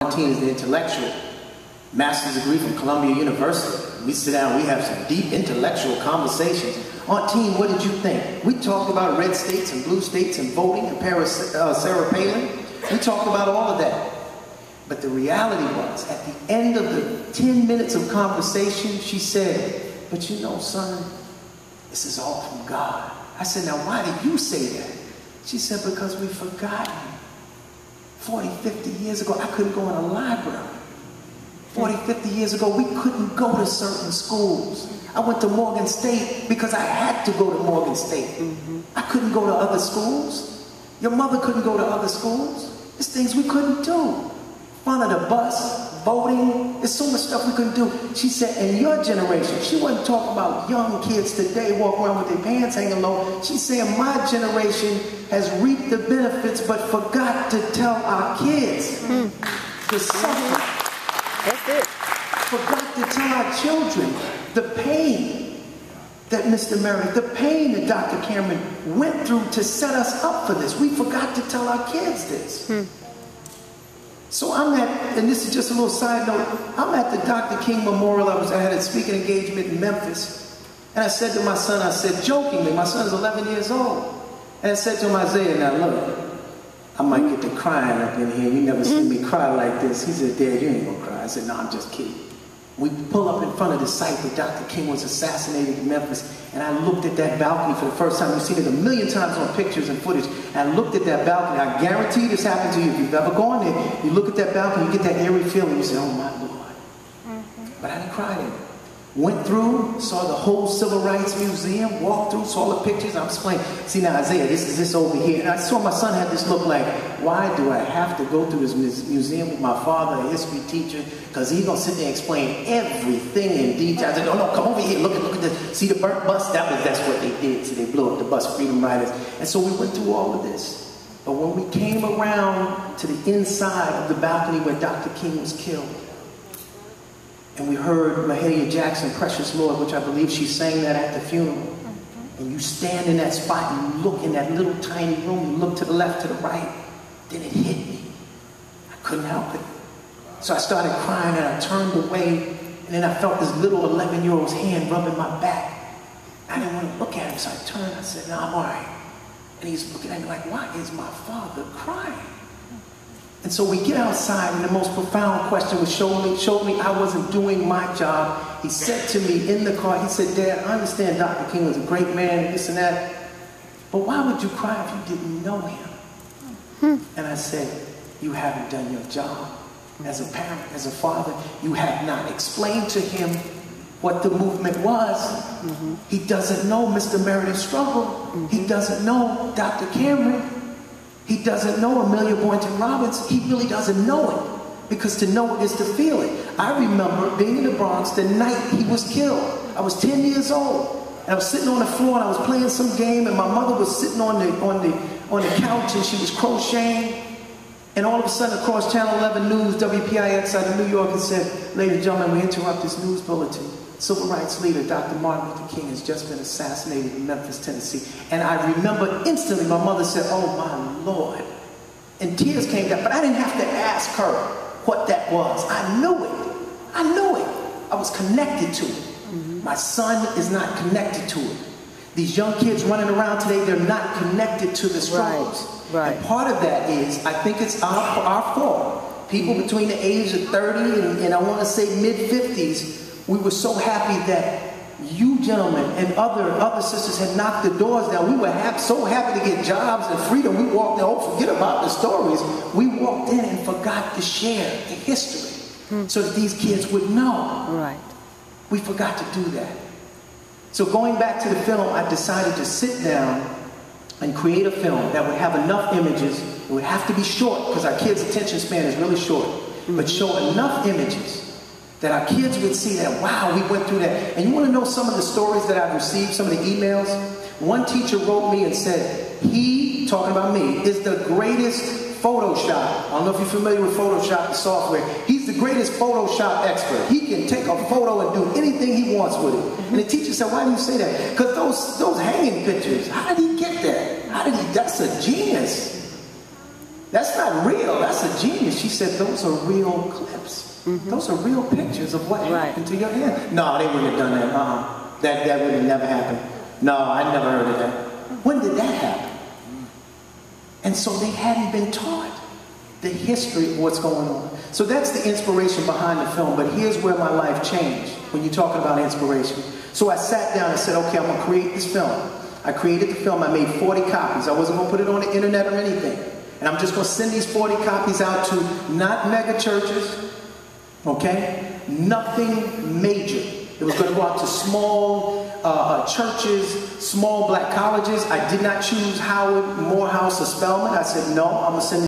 Martine is the intellectual, master's degree from Columbia University. We sit down, we have some deep intellectual conversations. Martine, what did you think? We talked about red states and blue states and voting and Sarah Palin. We talked about all of that. But the reality was, at the end of the 10 minutes of conversation, she said, but you know, son, this is all from God. I said, now why did you say that? She said, because we've forgotten. 40, 50 years ago, I couldn't go in a library. 40, 50 years ago, we couldn't go to certain schools. I went to Morgan State because I had to go to Morgan State. I couldn't go to other schools. Your mother couldn't go to other schools. There's things we couldn't do. Front of the bus, voting, there's so much stuff we couldn't do. She said, in your generation, she wasn't talking about young kids today walking around with their pants hanging low. She's saying my generation has reaped the benefits but forgot to tell our kids the suffering. That's it. Forgot to tell our children the pain that Mr. Meredith, the pain that Dr. Cameron went through to set us up for this. We forgot to tell our kids this. So I'm at, and this is just a little side note, I'm at the Dr. King Memorial. I had a speaking engagement in Memphis. And I said to my son, I said, jokingly, my son's 11 years old. And I said to him, Isaiah, now look, I might get to crying up in here. You never seen me cry like this. He said, Dad, you ain't gonna cry. I said, no, I'm just kidding. We pull up in front of the site where Dr. King was assassinated in Memphis, and I looked at that balcony for the first time. You've seen it a million times on pictures and footage. And I looked at that balcony. I guarantee this happened to you. If you've ever gone there, you look at that balcony, you get that eerie feeling. You say, oh my Lord. But I didn't cry there. Went through, saw the whole Civil Rights Museum, walked through, saw the pictures. I'm explaining, see now Isaiah, this is this over here. And I saw my son had this look like, why do I have to go through this museum with my father, a history teacher? Because he's going to sit there and explain everything in detail. I said, no, come over here, look at this. See the burnt bus? That's what they did. See, they blew up the bus, Freedom Riders. And so we went through all of this. But when we came around to the inside of the balcony where Dr. King was killed, and we heard Mahalia Jackson, Precious Lord, which I believe she sang that at the funeral. And you stand in that spot and you look in that little tiny room, you look to the left, to the right, then it hit me. I couldn't help it. So I started crying and I turned away, and then I felt this little 11-year-old's hand rubbing my back. I didn't want to look at him, so I turned, I said, no, I'm all right. And he's looking at me like, why is my father crying? And so we get outside, and the most profound question was showed me I wasn't doing my job. He said to me in the car, he said, Dad, I understand Dr. King was a great man, this and that, but why would you cry if you didn't know him? And I said, you haven't done your job. As a parent, as a father, you have not explained to him what the movement was. He doesn't know Mr. Meredith's struggle. He doesn't know Dr. Cameron. He doesn't know Amelia Boynton Robbins. He really doesn't know it, because to know it is to feel it. I remember being in the Bronx the night he was killed. I was 10 years old, and I was sitting on the floor and I was playing some game, and my mother was sitting on the couch and she was crocheting. And all of a sudden, across Channel 11 News, WPIX out of New York, it said, ladies and gentlemen, we interrupt this news bulletin. Civil rights leader Dr. Martin Luther King has just been assassinated in Memphis, Tennessee. And I remember instantly my mother said, oh my Lord. And tears came down, but I didn't have to ask her what that was. I knew it. I knew it. I was connected to it. My son is not connected to it. These young kids running around today, they're not connected to the struggles. Right. And part of that is, I think it's our fault. People between the age of 30 and I want to say mid-50s, we were so happy that you gentlemen and other sisters had knocked the doors down. We were so happy to get jobs and freedom. We walked in, oh, forget about the stories. We walked in and forgot to share the history so that these kids would know. Right. We forgot to do that. So going back to the film, I decided to sit down and create a film that would have enough images. It would have to be short, because our kids' attention span is really short, but show enough images that our kids would see that, wow, we went through that. And you want to know some of the stories that I've received, some of the emails? One teacher wrote me and said, he, talking about me, is the greatest Photoshop. I don't know if you're familiar with Photoshop, the software. He's the greatest Photoshop expert. He can take a photo and do anything he wants with it. And the teacher said, why do you say that? Because those hanging pictures, how did he get that? That's a genius. That's not real. That's a genius. She said, those are real clips. Those are real pictures of what happened to your hand. No, they wouldn't have done that. That would have never happened. No, I never heard of that. When did that happen? And so they hadn't been taught the history of what's going on. So that's the inspiration behind the film. But here's where my life changed when you're talking about inspiration. So I sat down and said, okay, I'm going to create this film. I created the film. I made 40 copies. I wasn't going to put it on the internet or anything. And I'm just going to send these 40 copies out to not mega churches, okay? Nothing major. It was going to go out to small churches, small black colleges. I did not choose Howard, Morehouse, or Spelman. I said, no, I'm going to send